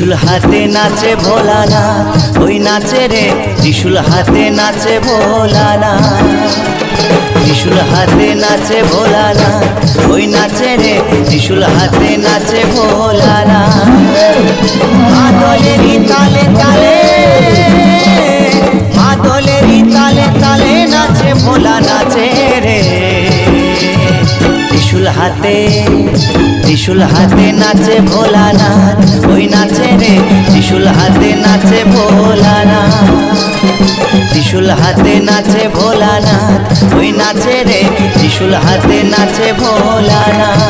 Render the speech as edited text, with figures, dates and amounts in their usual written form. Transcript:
ত্রিশূল হাতে নাচে ভোলানাথ, ওই নাচে রে ত্রিশূল হাতে নাচে ভোলানাথ। ত্রিশূল হাতে নাচে ভোলানাথ, ওই নাচে রে ত্রিশূল হাতে নাচে ভোলানাথ। মাদলেরই তালে তালে, মাদলেরই তালে তালে নাচে ভোলা নাচে রে। ত্রিশূল হাতে, ত্রিশূল হাতে নাচে ভোলানাথ, ওই নাচে রে ত্রিশূল হাতে নাচে ভোলানাথ। ত্রিশূল হাতে নাচে ভোলানাথ, ওই নাচে রে ত্রিশূল হাতে নাচে ভোলানাথ।